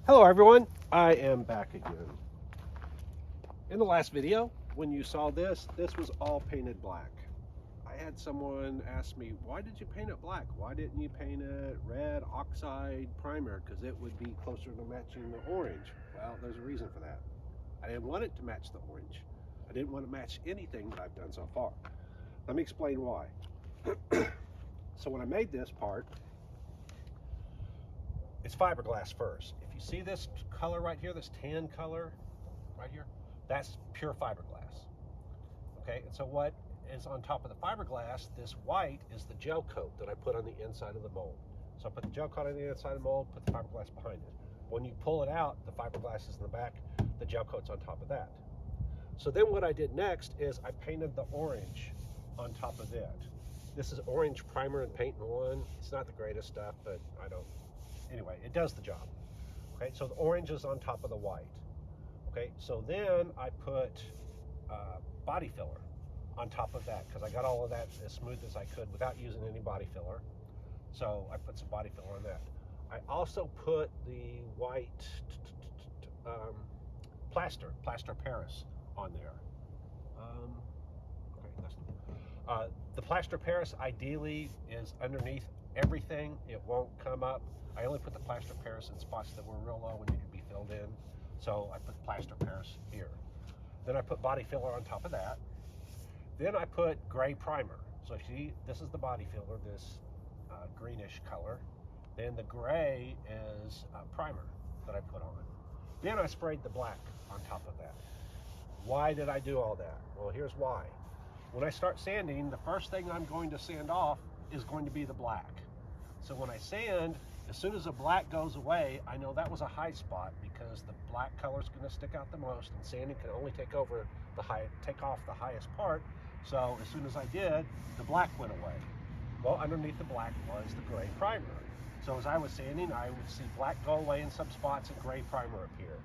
Hello everyone, I am back again. In the last video, when you saw this was all painted black. I had someone ask me, why did you paint it black? Why didn't you paint it red oxide primer? Because it would be closer to matching the orange. Well, there's a reason for that. I didn't want it to match the orange. I didn't want to match anything that I've done so far. Let me explain why. So when I made this part, it's fiberglass first. If you see this color right here, this tan color right here, that's pure fiberglass. Okay, and so what is on top of the fiberglass, this white is the gel coat that I put on the inside of the mold. So I put the gel coat on the inside of the mold, put the fiberglass behind it. When you pull it out, the fiberglass is in the back, the gel coat's on top of that. So then what I did next is I painted the orange on top of it. This is orange primer and paint in one. It's not the greatest stuff, but anyway, it does the job. Okay, so the orange is on top of the white. Okay, so then I put body filler on top of that because I got all of that as smooth as I could without using any body filler. So I put some body filler on that. I also put the white plaster Paris on there. The plaster Paris ideally is underneath everything. It won't come up. I only put the plaster Paris in spots that were real low and needed to be filled in. So I put plaster Paris here. Then I put body filler on top of that. Then I put gray primer. So if you see, this is the body filler, this greenish color. Then the gray is primer that I put on. Then I sprayed the black on top of that. Why did I do all that? Well, here's why. When I start sanding, the first thing I'm going to sand off is going to be the black. So when I sand, as soon as the black goes away, I know that was a high spot because the black color is going to stick out the most, and sanding can only take off the highest part. So as soon as I did, the black went away. Well, underneath the black was the gray primer. So as I was sanding, I would see black go away in some spots and gray primer appear.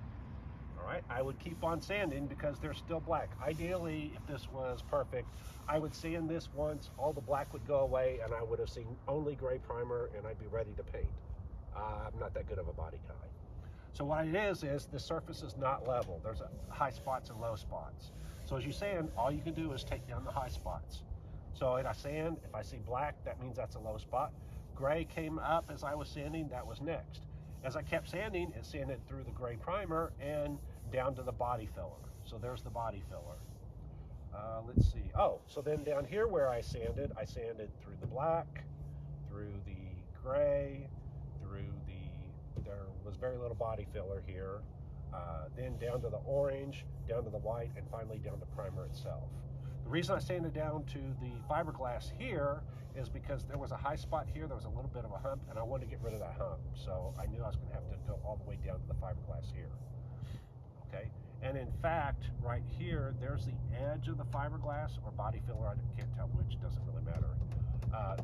All right, I would keep on sanding because there's still black. Ideally, if this was perfect, I would sand this once, all the black would go away, and I would have seen only gray primer, and I'd be ready to paint. I'm not that good of a body guy. So what it is the surface is not level. There's high spots and low spots. So as you sand, all you can do is take down the high spots. So if I sand, if I see black, that means that's a low spot. Gray came up as I was sanding, that was next. As I kept sanding, it sanded through the gray primer and down to the body filler. So there's the body filler. Let's see. Oh, so then down here where I sanded through the black, through the gray, there was very little body filler here. Then down to the orange, down to the white, and finally down to primer itself. The reason I sanded down to the fiberglass here is because there was a high spot here, there was a little bit of a hump, and I wanted to get rid of that hump. So I knew I was going to have to go all the way down to the fiberglass here. Okay, and in fact, right here, there's the edge of the fiberglass or body filler, I can't tell which, doesn't really matter.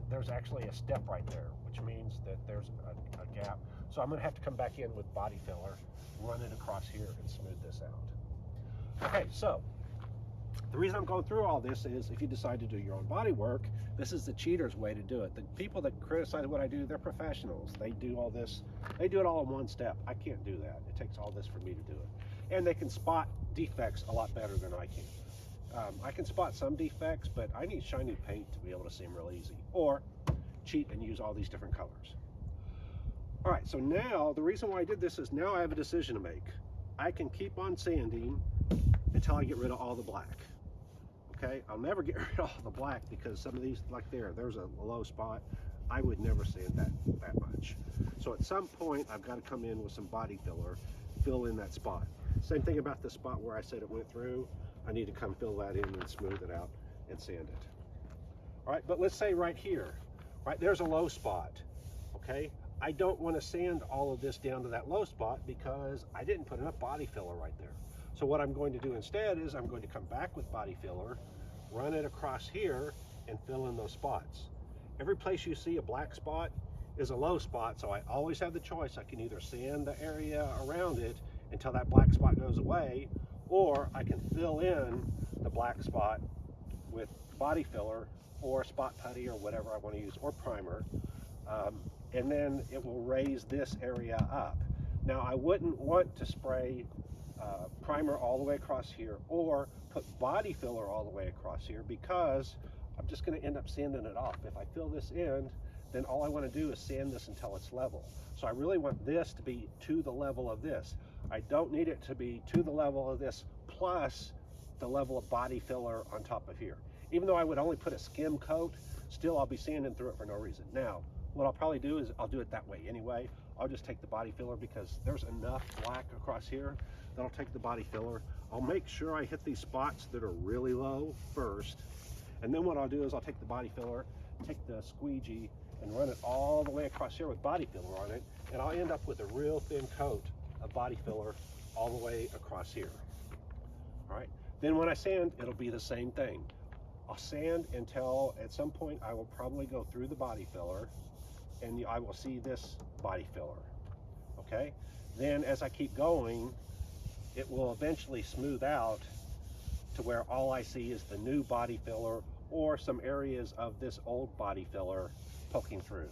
There's actually a step right there, which means that there's a gap. So I'm going to have to come back in with body filler, run it across here, and smooth this out. Okay, so the reason I'm going through all this is if you decide to do your own body work, this is the cheater's way to do it. The people that criticize what I do, they're professionals. They do all this, they do it all in one step. I can't do that. It takes all this for me to do it. And they can spot defects a lot better than I can. I can spot some defects, but I need shiny paint to be able to see them real easy. Or cheat and use all these different colors. All right, so now the reason why I did this is now I have a decision to make. I can keep on sanding until I get rid of all the black. Okay, I'll never get rid of all the black because some of these, like there's a low spot. I would never sand that much. So at some point, I've got to come in with some body filler, fill in that spot. Same thing about the spot where I said it went through. I need to come fill that in and smooth it out and sand it. All right, but let's say right here, right there's a low spot, okay? I don't want to sand all of this down to that low spot because I didn't put enough body filler right there. So what I'm going to do instead is I'm going to come back with body filler, run it across here, and fill in those spots. Every place you see a black spot is a low spot, so I always have the choice. I can either sand the area around it until that black spot goes away, or I can fill in the black spot with body filler or spot putty or whatever I want to use, or primer, and then it will raise this area up. Now I wouldn't want to spray primer all the way across here or put body filler all the way across here, because I'm just going to end up sanding it off. If I fill this in, then all I want to do is sand this until it's level. So I really want this to be to the level of this. I don't need it to be to the level of this plus the level of body filler on top of here. Even though I would only put a skim coat, still I'll be sanding through it for no reason. Now, what I'll probably do is I'll do it that way anyway. I'll just take the body filler because there's enough black across here that I'll take the body filler. I'll make sure I hit these spots that are really low first. And then what I'll do is I'll take the body filler, take the squeegee, and run it all the way across here with body filler on it. And I'll end up with a real thin coat of body filler all the way across here. All right. Then when I sand, it'll be the same thing. I'll sand until at some point I will probably go through the body filler and I will see this body filler. Okay. Then as I keep going, it will eventually smooth out to where all I see is the new body filler or some areas of this old body filler poking through.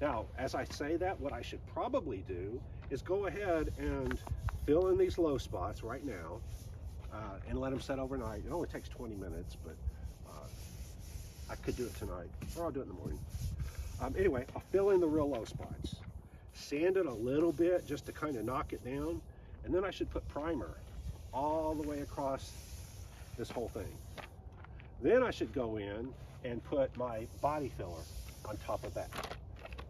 Now, as I say that, what I should probably do is go ahead and fill in these low spots right now and let them set overnight. It only takes 20 minutes, but I could do it tonight, or I'll do it in the morning. Anyway, I'll fill in the real low spots, sand it a little bit just to kind of knock it down, and then I should put primer all the way across this whole thing. Then I should go in and put my body filler on top of that.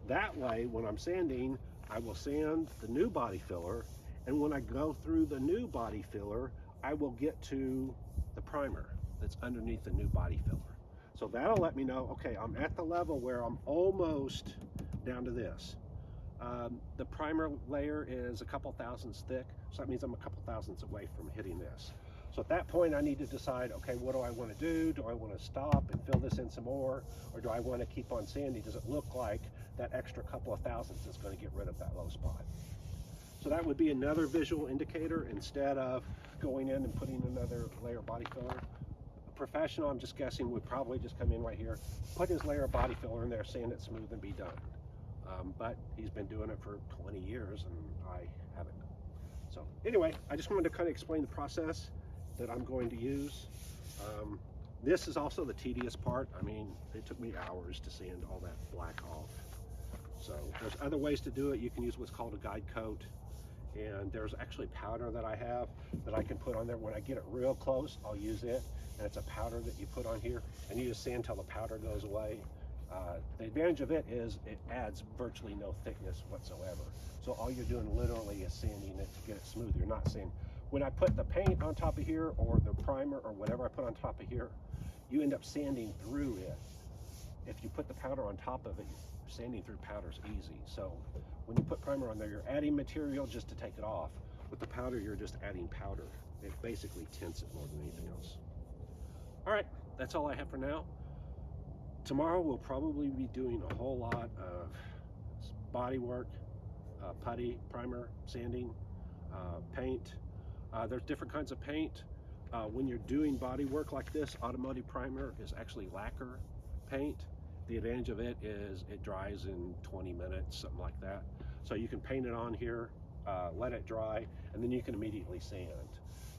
That way, when I'm sanding, I will sand the new body filler, and when I go through the new body filler, I will get to the primer that's underneath the new body filler. So that'll let me know, okay, I'm at the level where I'm almost down to this. The primer layer is a couple thousandths thick, so that means I'm a couple thousandths away from hitting this. So at that point, I need to decide, okay, what do I want to do? Do I want to stop and fill this in some more, or do I want to keep on sanding? Does it look like that extra couple of thousandths is going to get rid of that low spot? So that would be another visual indicator instead of going in and putting another layer of body filler. A professional, I'm just guessing, would probably just come in right here, put his layer of body filler in there, sand it smooth, and be done. But he's been doing it for 20 years and I haven't. So anyway, I just wanted to kind of explain the process that I'm going to use. This is also the tedious part. I mean, it took me hours to sand all that black off. So there's other ways to do it. You can use what's called a guide coat. And there's actually powder that I have that I can put on there. When I get it real close, I'll use it. And it's a powder that you put on here, and you just sand till the powder goes away. The advantage of it is it adds virtually no thickness whatsoever. So all you're doing literally is sanding it to get it smooth. You're not sanding. When I put the paint on top of here, or the primer, or whatever I put on top of here, you end up sanding through it. If you put the powder on top of it, sanding through powder is easy. So when you put primer on there, you're adding material just to take it off. With the powder, you're just adding powder. It basically tints it more than anything else. All right, that's all I have for now. Tomorrow we'll probably be doing a whole lot of body work, putty, primer, sanding, paint. There's different kinds of paint. When you're doing body work like this, automotive primer is actually lacquer paint. The advantage of it is it dries in 20 minutes, something like that. So you can paint it on here, let it dry, and then you can immediately sand.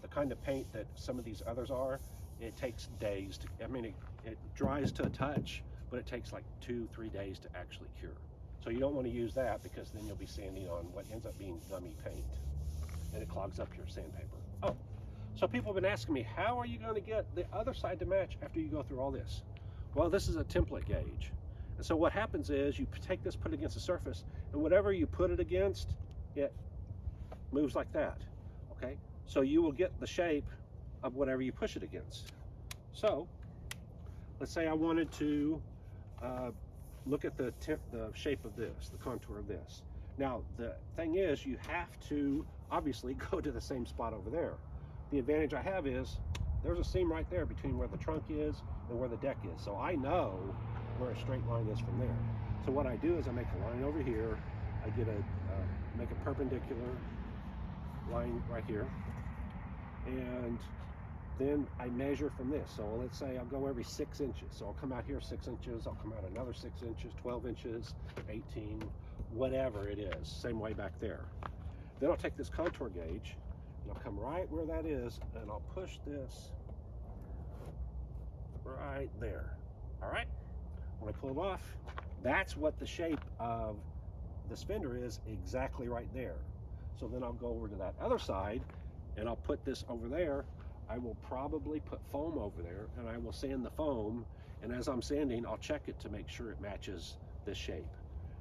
The kind of paint that some of these others are, it takes days to, I mean, it dries to a touch, but it takes like 2-3 days to actually cure. So you don't want to use that, because then you'll be sanding on what ends up being gummy paint, and it clogs up your sandpaper. Oh, so people have been asking me, how are you going to get the other side to match after you go through all this? Well, this is a template gauge. And so what happens is you take this, put it against the surface, and whatever you put it against, it moves like that, okay? So you will get the shape of whatever you push it against. So let's say I wanted to look at the shape of this, the contour of this. Now, the thing is, you have to obviously go to the same spot over there. The advantage I have is there's a seam right there between where the trunk is and where the deck is. So I know where a straight line is from there. So what I do is I make a line over here. I get make a perpendicular line right here. And then I measure from this. So let's say I'll go every 6 inches. So I'll come out here 6 inches, I'll come out another 6 inches, 12 inches, 18, whatever it is, same way back there. Then I'll take this contour gauge and I'll come right where that is and I'll push this right there. All right, when I pull it off, that's what the shape of this fender is, exactly right there. So then I'll go over to that other side and I'll put this over there. I will probably put foam over there and I will sand the foam, and as I'm sanding I'll check it to make sure it matches this shape.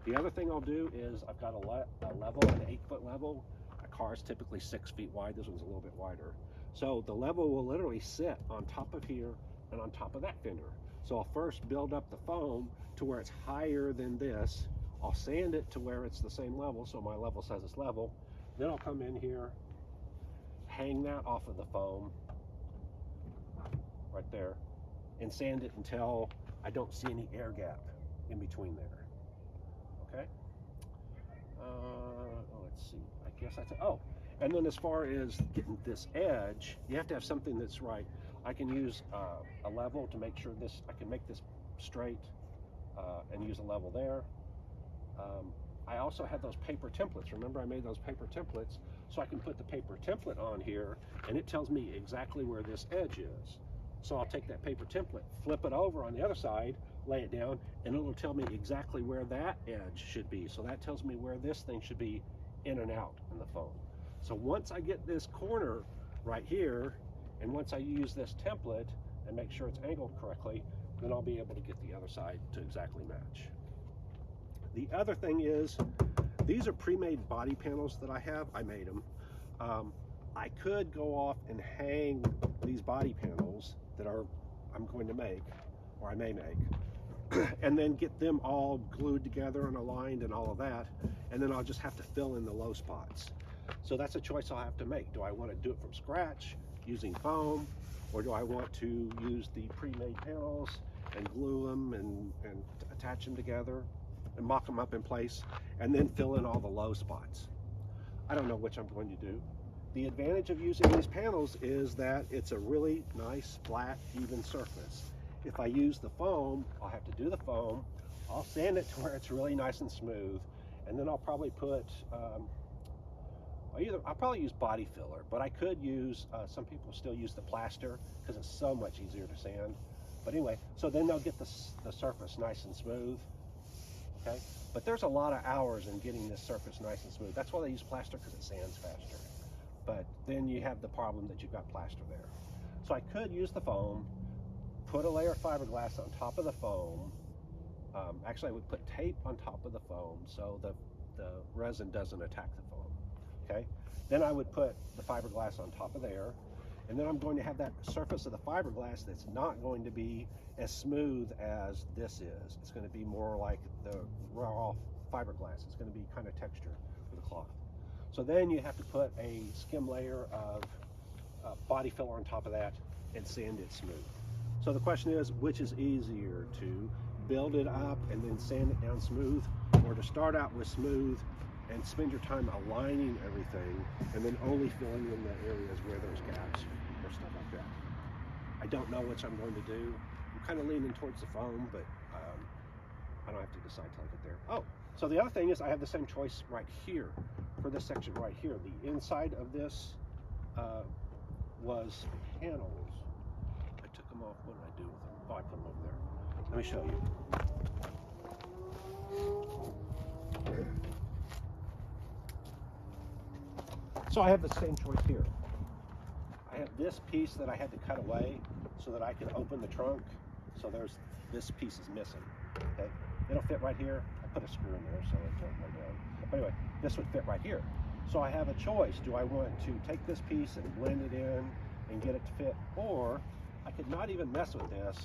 The other thing I'll do is I've got a level, an 8-foot level. A car is typically 6 feet wide. This one's a little bit wider. So the level will literally sit on top of here and on top of that fender. So I'll first build up the foam to where it's higher than this. I'll sand it to where it's the same level, so my level says it's level. Then I'll come in here, hang that off of the foam right there, and sand it until I don't see any air gap in between there. Okay. Let's see. I guess that's it. Oh, and then as far as getting this edge, you have to have something that's right. I can use a level to make sure this, I can make this straight and use a level there. I also have those paper templates. Remember I made those paper templates, so I can put the paper template on here and it tells me exactly where this edge is. So I'll take that paper template, flip it over on the other side, lay it down, and it'll tell me exactly where that edge should be. So that tells me where this thing should be in and out in the foam. So once I get this corner right here, and once I use this template and make sure it's angled correctly, then I'll be able to get the other side to exactly match. The other thing is, these are pre-made body panels that I have. I made them. I could go off and hang these body panels that I'm going to make, or I may make, and then get them all glued together and aligned and all of that, and then I'll just have to fill in the low spots. So that's a choice I'll have to make. Do I want to do it from scratch using foam, or do I want to use the pre-made panels and glue them and attach them together and mock them up in place and then fill in all the low spots? I don't know which I'm going to do. The advantage of using these panels is that it's a really nice, flat, even surface. If I use the foam, I'll have to do the foam, I'll sand it to where it's really nice and smooth, and then I'll probably put, I'll probably use body filler, but I could use, some people still use the plaster because it's so much easier to sand. But anyway, so then they'll get the surface nice and smooth, okay? But there's a lot of hours in getting this surface nice and smooth. That's why they use plaster, because it sands faster. But then you have the problem that you've got plaster there. So I could use the foam, put a layer of fiberglass on top of the foam. Actually, I would put tape on top of the foam so the resin doesn't attack the foam, okay? Then I would put the fiberglass on top of there, and then I'm going to have that surface of the fiberglass that's not going to be as smooth as this is. It's going to be more like the raw fiberglass. It's going to be kind of textured for the cloth. So then you have to put a skim layer of body filler on top of that and sand it smooth. So the question is, which is easier, to build it up and then sand it down smooth, or to start out with smooth and spend your time aligning everything and then only filling in the areas where there's gaps or stuff like that? I don't know which I'm going to do. I'm kind of leaning towards the foam, but I don't have to decide till I get there. Oh, so the other thing is I have the same choice right here for this section right here. The inside of this was panels. I took them off. What did I do with them? Oh, I put them over there. Let me show you. So I have the same choice here. I have this piece that I had to cut away so that I could open the trunk. So there's, this piece is missing, okay? It'll fit right here. I put a screw in there so it don't go down. But anyway, this would fit right here. So I have a choice. Do I want to take this piece and blend it in and get it to fit? Or I could not even mess with this,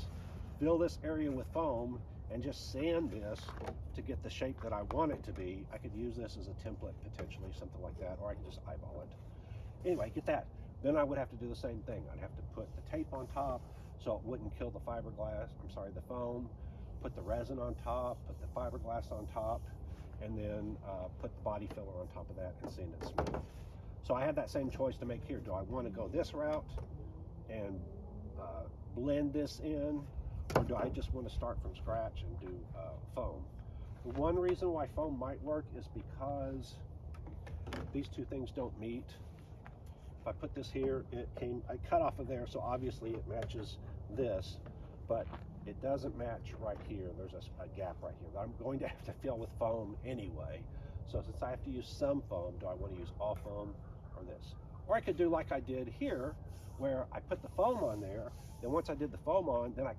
fill this area with foam and just sand this to get the shape that I want it to be. I could use this as a template potentially, something like that, or I could just eyeball it. Anyway, get that. Then I would have to do the same thing. I'd have to put the tape on top so it wouldn't kill the the foam, put the resin on top, put the fiberglass on top, and then put the body filler on top of that and sand it smooth. So I had that same choice to make here. Do I want to go this route and blend this in, or do I just want to start from scratch and do foam? One reason why foam might work is because these two things don't meet. If I put this here, I cut off of there, so obviously it matches this, but it doesn't match right here. There's a gap right here that I'm going to have to fill with foam anyway. So since I have to use some foam, do I want to use all foam or this? Or I could do like I did here, where I put the foam on there, then once I did the foam on, then I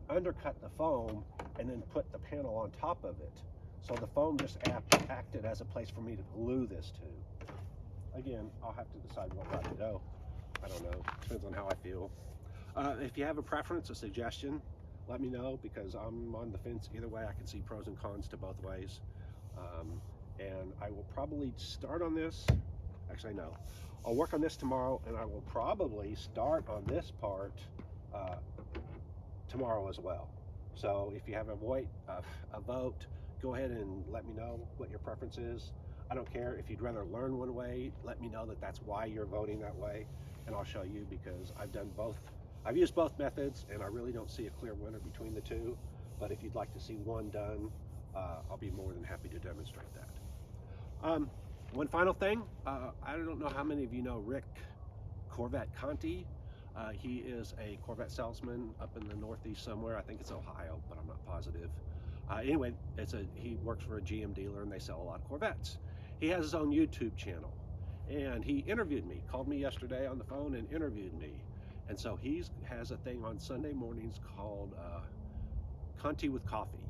undercut the foam and then put the panel on top of it. So the foam just acted as a place for me to glue this to. Again, I'll have to decide what route to go. I don't know, depends on how I feel. If you have a preference, a suggestion, let me know, because I'm on the fence either way. I can see pros and cons to both ways. And I will probably start on this. Actually, no. I'll work on this tomorrow, and I will probably start on this part tomorrow as well. So if you have a vote, go ahead and let me know what your preference is. I don't care if you'd rather learn one way, let me know that that's why you're voting that way, and I'll show you, because I've done both. I've used both methods, and I really don't see a clear winner between the two. But if you'd like to see one done, I'll be more than happy to demonstrate that. One final thing, I don't know how many of you know Rick Corvette Conti. He is a Corvette salesman up in the Northeast somewhere. I think it's Ohio, but I'm not positive. Anyway, he works for a GM dealer, and they sell a lot of Corvettes. He has his own YouTube channel, and he interviewed me, called me yesterday on the phone and interviewed me. And so he has a thing on Sunday mornings called Conti with Coffee.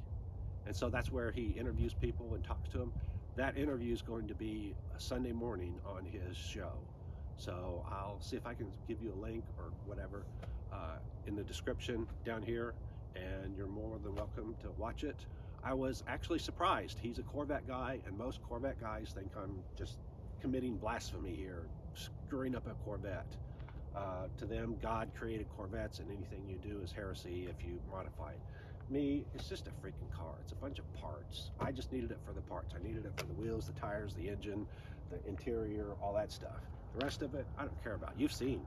And so that's where he interviews people and talks to them. That interview is going to be a Sunday morning on his show. So I'll see if I can give you a link or whatever in the description down here, and you're more than welcome to watch it. I was actually surprised. He's a Corvette guy, and most Corvette guys think I'm just committing blasphemy here, screwing up a Corvette. To them, God created Corvettes, and anything you do is heresy if you modify it. Me, it's just a freaking car. It's a bunch of parts. I just needed it for the parts. I needed it for the wheels, the tires, the engine, the interior, all that stuff. The rest of it, I don't care about. You've seen.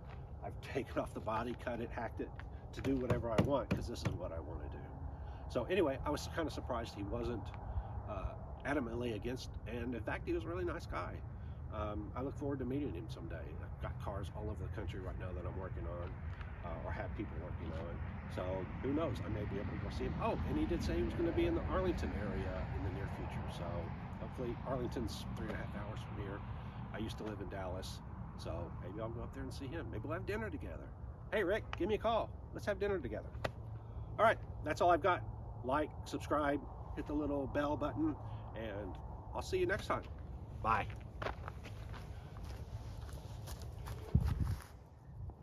I've taken off the body, cut it, hacked it to do whatever I want, because this is what I want to do. So anyway, I was kind of surprised he wasn't adamantly against, and in fact, he was a really nice guy. I look forward to meeting him someday. I've got cars all over the country right now that I'm working on, or have people working on. So who knows? I may be able to go see him. Oh, and he did say he was going to be in the Arlington area in the near future. So hopefully, Arlington's 3.5 hours from here. I used to live in Dallas, so maybe I'll go up there and see him. Maybe we'll have dinner together. Hey, Rick, give me a call. Let's have dinner together. All right, that's all I've got. Like, subscribe, hit the little bell button, and I'll see you next time. Bye.